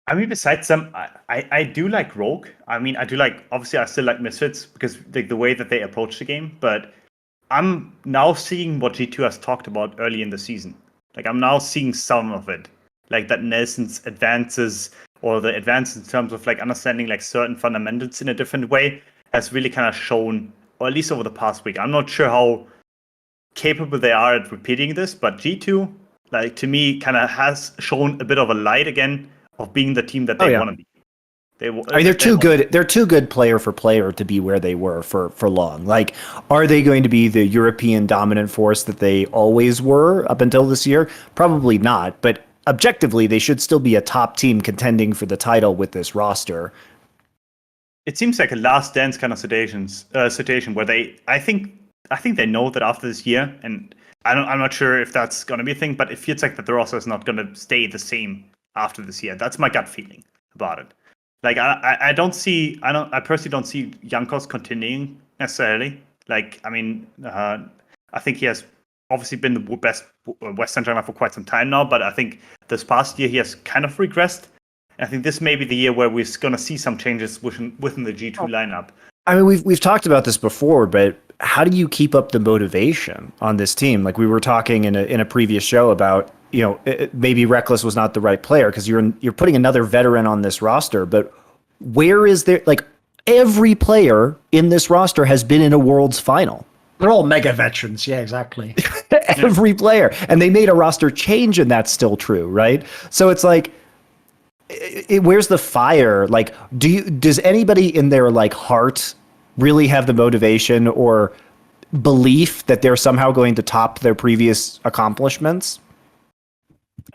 I mean, besides them, I do like Rogue. I mean, I do like, obviously, I still like Misfits because the way that they approach the game. But I'm now seeing what G2 has talked about early in the season. Like, I'm now seeing some of it. Like, that Nelson's advances or the advances in terms of like understanding like certain fundamentals in a different way has really kind of shown, or at least over the past week. I'm not sure how capable they are at repeating this, but G2, like, to me, kind of has shown a bit of a light again of being the team that they want to be. I mean, they're too good. They're too good player for player to be where they were for long. Like, are they going to be the European dominant force that they always were up until this year? Probably not. But objectively, they should still be a top team contending for the title with this roster. It seems like a last dance kind of situation where I think they know that after this year, and I'm not sure if that's going to be a thing, but it feels like that the roster is not going to stay the same after this year. That's my gut feeling about it. Like, I personally don't see Jankos continuing necessarily. Like, I mean, I think he has obviously been the best Western jungler for quite some time now, but I think this past year he has kind of regressed. And I think this may be the year where we're going to see some changes within the G2 lineup. I mean, we've talked about this before, but how do you keep up the motivation on this team? Like, we were talking in a previous show about, you know, maybe Reckless was not the right player because you're putting another veteran on this roster, but where is there, like, every player in this roster has been in a Worlds final. They're all mega veterans. Yeah, exactly. Every player. And they made a roster change and that's still true, right? So it's like, where's the fire? Like, does anybody in their like heart really have the motivation or belief that they're somehow going to top their previous accomplishments?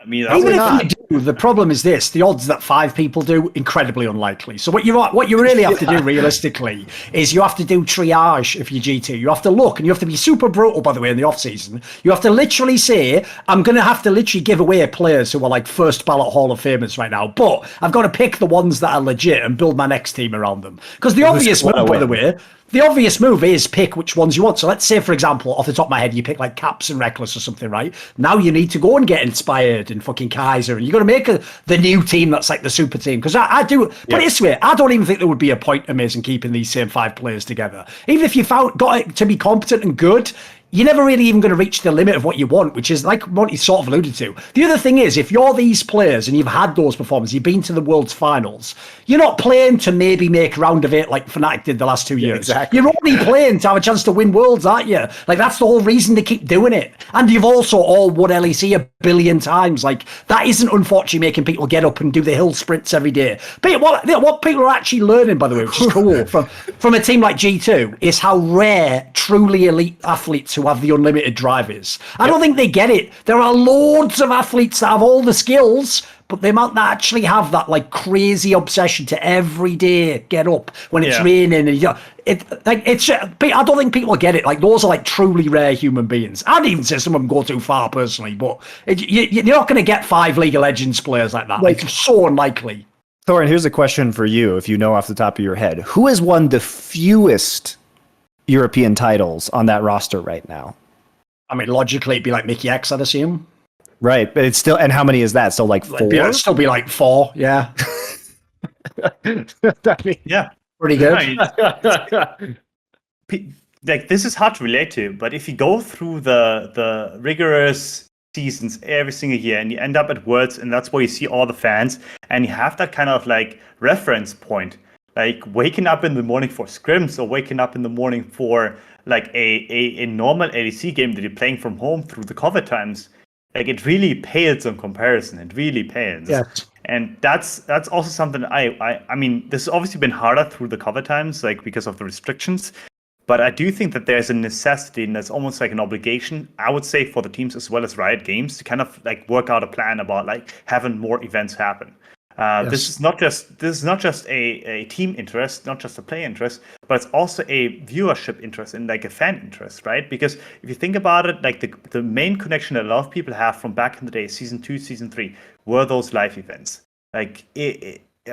I mean, even if you do, the problem is this: the odds that 5 people do, incredibly unlikely. So what you really have to do realistically is you have to do triage if you're G2. You have to look, and you have to be super brutal, by the way, in the off season. You have to literally say, I'm going to have to literally give away players who are like first ballot Hall of Famers right now, but I've got to pick the ones that are legit and build my next team around them. Because the obvious move, by the way, the obvious move is pick which ones you want. So let's say, for example, off the top of my head, you pick like Caps and Reckless or something, right? Now you need to go and get Inspired and fucking Kaiser, and you've got to make the new team that's like the super team. Because I do, put it this way, I don't even think there would be a point in keeping these same 5 players together. Even if you got it to be competent and good, you're never really even going to reach the limit of what you want, which is like what you sort of alluded to. The other thing is, if you're these players and you've had those performances, you've been to the World's Finals, you're not playing to maybe make a round of 8 like Fnatic did the last 2 years. Exactly. You're only playing to have a chance to win Worlds, aren't you? Like, that's the whole reason to keep doing it. And you've also all won LEC a billion times. Like, that isn't unfortunately making people get up and do the hill sprints every day. But what people are actually learning, by the way, which is cool, from a team like G2, is how rare truly elite athletes who have the unlimited drive is. I don't think they get it. There are loads of athletes that have all the skills, but they might not actually have that like crazy obsession to every day get up when it's raining. And I don't think people get it. Like, those are like truly rare human beings. I'd even say some of them go too far personally, but you're not going to get 5 League of Legends players like that. Like, it's so unlikely. Thorin, here's a question for you, if you know off the top of your head. Who has won the fewest European titles on that roster right now? I mean, logically, it'd be like Mickey X, I'd assume. Right, but it's still, and how many is that? So like 4? It'd still be like 4, yeah. Yeah. Pretty good. Like, this is hard to relate to, but if you go through the rigorous seasons every single year and you end up at Worlds, and that's where you see all the fans, and you have that kind of like reference point, like waking up in the morning for scrims or waking up in the morning for like a normal LEC game that you're playing from home through the COVID times, like, it really pales in comparison. It really pales. Yes. And that's also something I mean, this has obviously been harder through the COVID times, like, because of the restrictions. But I do think that there's a necessity, and there's almost like an obligation, I would say, for the teams as well as Riot Games to kind of like work out a plan about like having more events happen. Yes. This is not just a team interest, not just a player interest, but it's also a viewership interest and like a fan interest, right? Because if you think about it, like the main connection that a lot of people have from back in the day, season 2, season 3, were those live events. Like,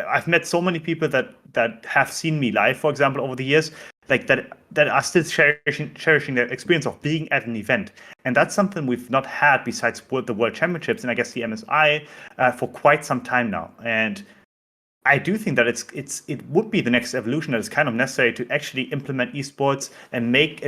I've met so many people that have seen me live, for example, over the years, like that are still cherishing their experience of being at an event. And that's something we've not had besides the World Championships and I guess the MSI for quite some time now. And I do think that it would be the next evolution that is kind of necessary to actually implement esports and make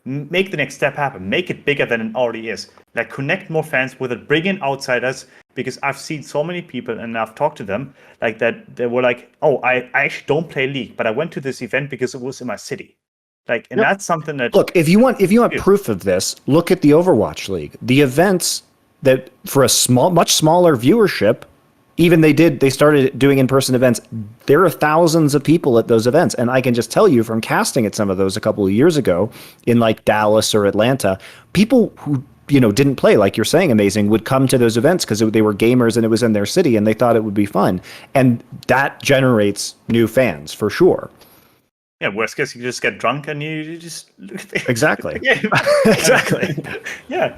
the next step happen, make it bigger than it already is. Like connect more fans with it, bring in outsiders, because I've seen so many people and I've talked to them like that they were like, oh, I actually don't play League, but I went to this event because it was in my city. Like, and that's something that look, if you want proof of this, look at the Overwatch League. The events that for a much smaller viewership, even they started doing in-person events. There are thousands of people at those events. And I can just tell you from casting at some of those a couple of years ago in like Dallas or Atlanta, people who, didn't play, like you're saying, Amazing, would come to those events because they were gamers and it was in their city and they thought it would be fun. And that generates new fans for sure. Yeah, worst case, you just get drunk and you just exactly. Yeah. Exactly. Yeah,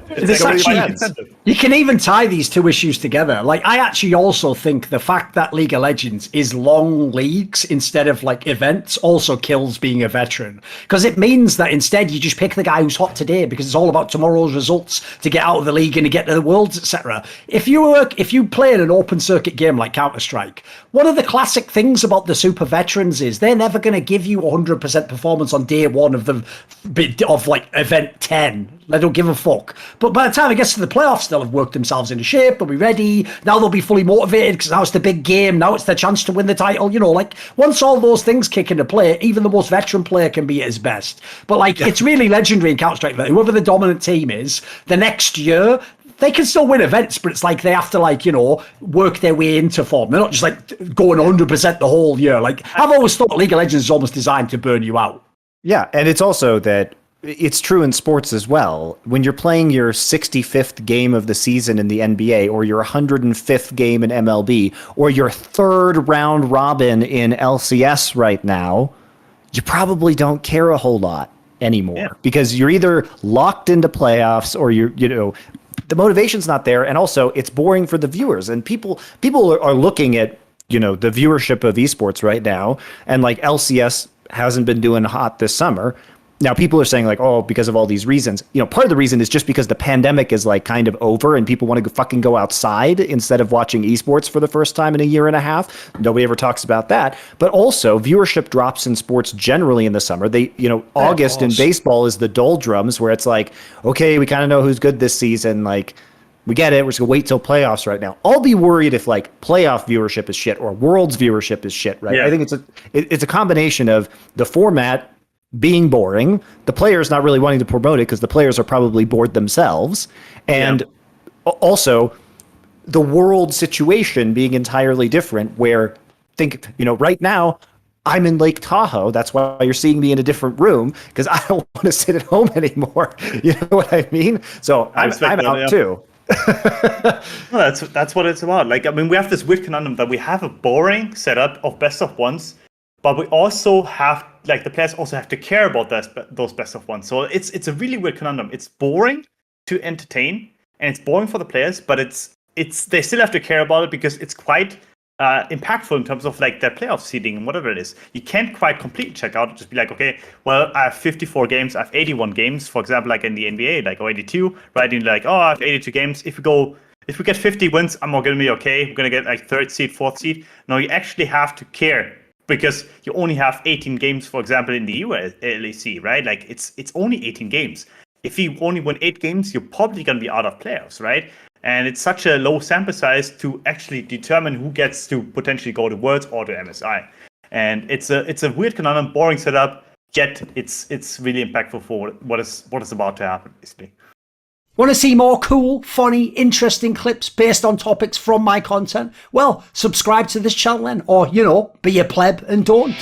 you can even tie these two issues together. Like, I actually also think the fact that League of Legends is long leagues instead of like events also kills being a veteran, because it means that instead you just pick the guy who's hot today because it's all about tomorrow's results to get out of the league and to get to the Worlds, etc. If you play in an open circuit game like Counter-Strike, one of the classic things about the super veterans is they're never going to give you 100% performance on day one of like event 10. They don't give a fuck. But by the time it gets to the playoffs, they'll have worked themselves into shape. They'll be ready. Now they'll be fully motivated because now it's the big game. Now it's their chance to win the title. Like once all those things kick into play, even the most veteran player can be at his best. But like it's really legendary in Counter-Strike that whoever the dominant team is, the next year, they can still win events, but it's like they have to work their way into form. They're not just like going 100% the whole year. Like I've always thought League of Legends is almost designed to burn you out. Yeah, and it's also that it's true in sports as well. When you're playing your 65th game of the season in the NBA, or your 105th game in MLB, or your third round robin in LCS right now, you probably don't care a whole lot anymore because you're either locked into playoffs or the motivation's not there, and also it's boring for the viewers. And people are looking at the viewership of esports right now, and like LCS hasn't been doing hot this summer. Now people are saying like, oh, because of all these reasons. Part of the reason is just because the pandemic is like kind of over and people want to fucking go outside instead of watching esports for the first time in a year and a half. Nobody ever talks about that. But also viewership drops in sports generally in the summer. August in baseball is the doldrums where it's like, okay, we kind of know who's good this season. Like, we get it. We're just gonna wait till playoffs right now. I'll be worried if like playoff viewership is shit or Worlds viewership is shit, right? Yeah. I think it's a combination of the format being boring, the players not really wanting to promote it because the players are probably bored themselves, and also the world situation being entirely different where right now I'm in Lake Tahoe. That's why you're seeing me in a different room, because I don't want to sit at home anymore. You know what I mean? So I'm out too. Well, that's what it's about. Like, I mean, we have this weird conundrum that we have a boring setup of best of ones, but we also have the players also have to care about those best of ones. So it's a really weird conundrum. It's boring to entertain and it's boring for the players, but it's they still have to care about it because it's quite impactful in terms of like their playoff seeding and whatever it is. You can't quite completely check out and just be like, okay, well, I have 54 games, I have 81 games, for example, like in the NBA, like, or 82, right? And you're like, oh, I have 82 games. If we get 50 wins, I'm going to be okay. We're going to get like third seed, fourth seed. No, you actually have to care because you only have 18 games, for example, in the US LEC, right? Like it's only 18 games. If you only win 8 games, you're probably going to be out of playoffs, right? And it's such a low sample size to actually determine who gets to potentially go to Worlds or to MSI. And it's a weird conundrum, boring setup, yet it's really impactful for what is about to happen, basically. Want to see more cool, funny, interesting clips based on topics from my content? Well, subscribe to this channel then, or, be a pleb and don't.